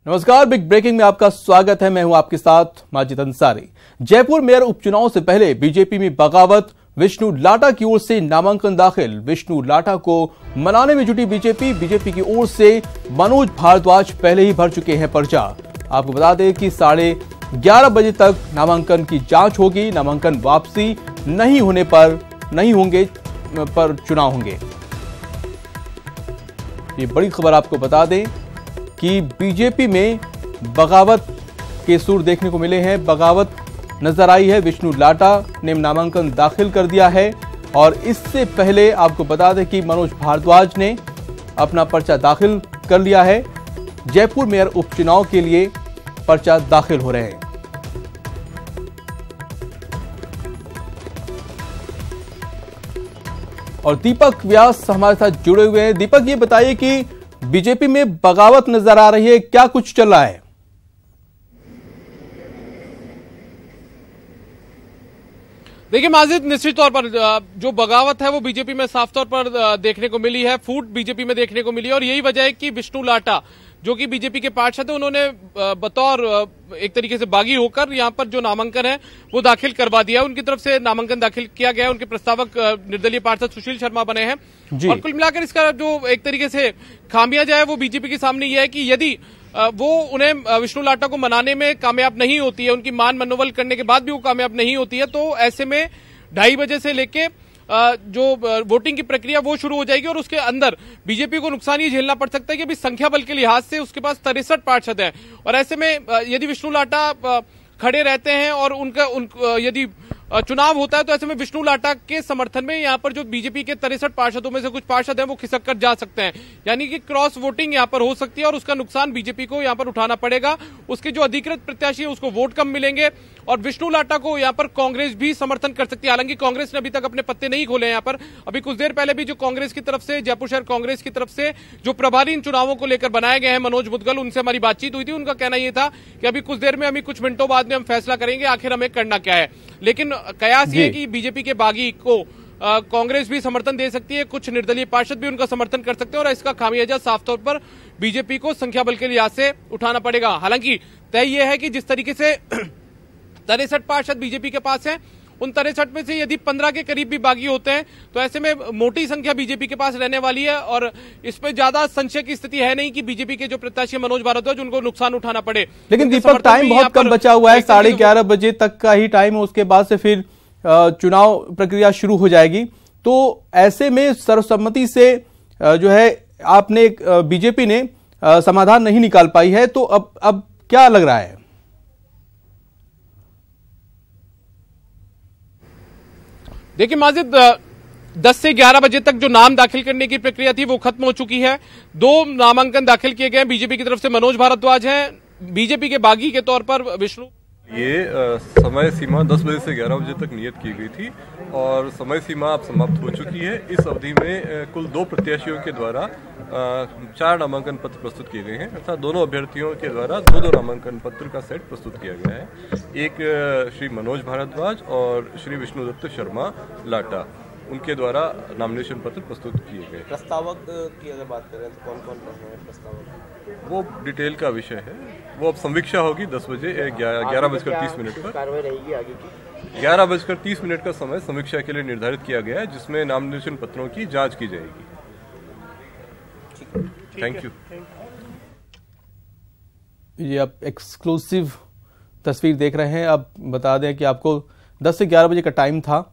नमस्कार, big breaking में आपका स्वागत है। मैं हूं आपके साथ माजिद अंसारी। जयपुर मेयर उपचुनाव से पहले बीजेपी में बगावत, विष्णु लाटा की ओर से नामांकन दाखिल। विष्णु लाटा को मनाने में जुटी बीजेपी की ओर से मनोज भारद्वाज पहले ही भर चुके हैं पर्चा। आपको बता दें कि 11:30 बजे तक नामांकन की जांच होगी। नामांकन वापसी नहीं होने पर चुनाव होंगे। ये बड़ी खबर आपको बता दें कि बीजेपी में बगावत के सुर देखने को मिले हैं। बगावत नजर आई है। विष्णु लाटा ने नामांकन दाखिल कर दिया है और इससे पहले आपको बता दें कि मनोज भारद्वाज ने अपना पर्चा दाखिल कर लिया है। जयपुर मेयर उपचुनाव के लिए पर्चा दाखिल हो रहे हैं। और दीपक व्यास हमारे साथ जुड़े हुए हैं। दीपक, ये बताइए कि बीजेपी में बगावत नजर आ रही है, क्या कुछ चल रहा है? देखिए माजिद, निश्चित तौर पर जो बगावत है वो बीजेपी में साफ तौर पर देखने को मिली है। फूट बीजेपी में देखने को मिली है और यही वजह है कि विष्णु लाटा जो कि बीजेपी के पार्षद है, उन्होंने बतौर एक तरीके से बागी होकर यहां पर जो नामांकन है वो दाखिल करवा दिया। उनकी तरफ से नामांकन दाखिल किया गया। उनके प्रस्तावक निर्दलीय पार्षद सुशील शर्मा बने हैं और कुल मिलाकर इसका जो एक तरीके से खामियाजा है वो बीजेपी के सामने यह है कि यदि वो उन्हें विष्णु लाटा को मनाने में कामयाब नहीं होती है, उनकी मान मनोबल करने के बाद भी वो कामयाब नहीं होती है, तो ऐसे में 2:30 बजे से लेके जो वोटिंग की प्रक्रिया वो शुरू हो जाएगी और उसके अंदर बीजेपी को नुकसान ये झेलना पड़ सकता है कि अभी संख्या बल के लिहाज से उसके पास 63 पार्षद हैं और ऐसे में यदि विष्णु लाटा खड़े रहते हैं और यदि चुनाव होता है तो ऐसे में विष्णु लाटा के समर्थन में यहां पर जो बीजेपी के 63 पार्षदों में से कुछ पार्षद हैं वो खिसक कर जा सकते हैं, यानी कि क्रॉस वोटिंग यहां पर हो सकती है और उसका नुकसान बीजेपी को यहां पर उठाना पड़ेगा। उसके जो अधिकृत प्रत्याशी है उसको वोट कम मिलेंगे और विष्णु लाटा को यहां पर कांग्रेस भी समर्थन कर सकती है। हालांकि कांग्रेस ने अभी तक अपने पत्ते नहीं खोले यहां पर। अभी कुछ देर पहले भी जो कांग्रेस की तरफ से, जयपुर शहर कांग्रेस की तरफ से जो प्रभारी इन चुनावों को लेकर बनाए गए हैं मनोज मुदगल, उनसे हमारी बातचीत हुई थी। उनका कहना यह था कि अभी कुछ देर में, अभी कुछ मिनटों बाद में हम फैसला करेंगे आखिर हमें करना क्या है। लेकिन कयास ये कि बीजेपी के बागी को कांग्रेस भी समर्थन दे सकती है, कुछ निर्दलीय पार्षद भी उनका समर्थन कर सकते हैं और इसका खामियाजा साफ तौर पर बीजेपी को संख्या बल के लिहाज से उठाना पड़ेगा। हालांकि तय यह है कि जिस तरीके से 63 पार्षद बीजेपी के पास हैं, उन 63 में से यदि 15 के करीब भी बागी होते हैं तो ऐसे में मोटी संख्या बीजेपी के पास रहने वाली है और इसमें ज्यादा संशय की स्थिति है नहीं कि बीजेपी के जो प्रत्याशी मनोज भारद्वाज उनको नुकसान उठाना पड़े। लेकिन दीपक, टाइम बहुत कम बचा हुआ है, 11:30 बजे तक का ही टाइम है। उसके बाद से फिर चुनाव प्रक्रिया शुरू हो जाएगी। तो ऐसे में सर्वसम्मति से जो है आपने बीजेपी ने समाधान नहीं निकाल पाई है, तो अब क्या लग रहा है? देखिए माजिद, 10 से 11 बजे तक जो नाम दाखिल करने की प्रक्रिया थी वो खत्म हो चुकी है। 2 नामांकन दाखिल किए गए। बीजेपी की तरफ से मनोज भारद्वाज हैं, बीजेपी के बागी के तौर पर विष्णु। ये समय सीमा 10 बजे से 11 बजे तक नियत की गई थी और समय सीमा अब समाप्त हो चुकी है। इस अवधि में कुल 2 प्रत्याशियों के द्वारा 4 नामांकन पत्र प्रस्तुत किए गए हैं, अर्थात दोनों अभ्यर्थियों के द्वारा 2-2 नामांकन पत्र का सेट प्रस्तुत किया गया है। एक श्री मनोज भारद्वाज और श्री विष्णुदत्त शर्मा लाटा, उनके द्वारा नामिनेशन पत्र प्रस्तुत किए गए। प्रस्तावक की अगर बात करें तो कौन कौन है प्रस्तावक? वो डिटेल का विषय है, वो अब समीक्षा होगी 10 बजे 11:30 पर। कार्रवाई रहेगी आगे की? 11:30 का समय समीक्षा के लिए निर्धारित किया गया है, जिसमें नामिनेशन पत्रों की जांच की जाएगी। Thank you. ये आप एक्सक्लूसिव तस्वीर देख रहे हैं। अब बता दें कि आपको 10 से 11 बजे का टाइम था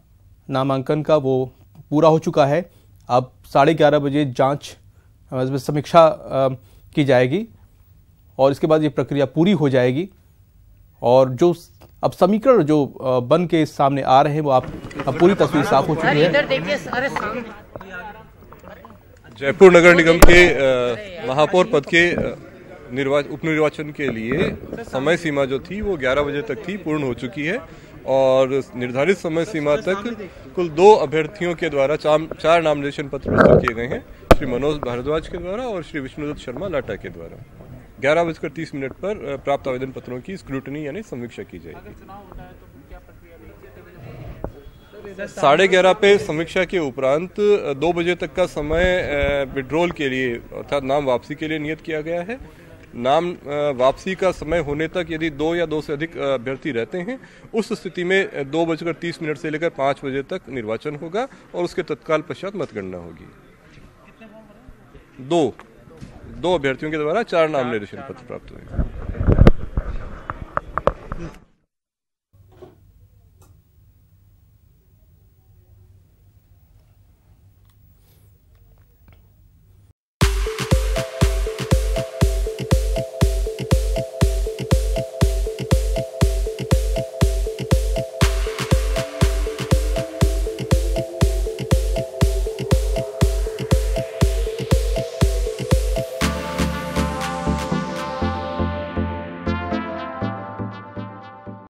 नामांकन का, वो पूरा हो चुका है। अब 11:30 बजे जांच समीक्षा की जाएगी और इसके बाद ये प्रक्रिया पूरी हो जाएगी और जो अब समीकरण जो बन के सामने आ रहे हैं वो अब पूरी तस्वीर साफ हो चुकी है। जयपुर नगर निगम के महापौर पद के उपनिर्वाचन के लिए समय सीमा जो थी वो 11 बजे तक थी, पूर्ण हो चुकी है और निर्धारित समय सीमा तक कुल 2 अभ्यर्थियों के द्वारा 4 नामिनेशन पत्र प्रस्तुत किए गए हैं, श्री मनोज भारद्वाज के द्वारा और श्री विष्णुदत्त शर्मा लाटा के द्वारा। 11:30 पर प्राप्त आवेदन पत्रों की स्क्रूटनी यानी समीक्षा की जाएगी। 11:30 पे समीक्षा के उपरांत 2 बजे तक का समय विड्रॉल के लिए अर्थात नाम वापसी के लिए नियत किया गया है नाम वापसी का समय होने तक यदि 2 या 2 से अधिक अभ्यर्थी रहते हैं, उस स्थिति में 2:30 से लेकर 5 बजे तक निर्वाचन होगा और उसके तत्काल पश्चात मतगणना होगी। दो अभ्यर्थियों के द्वारा 4 नाम निर्देशन पत्र प्राप्त हुए।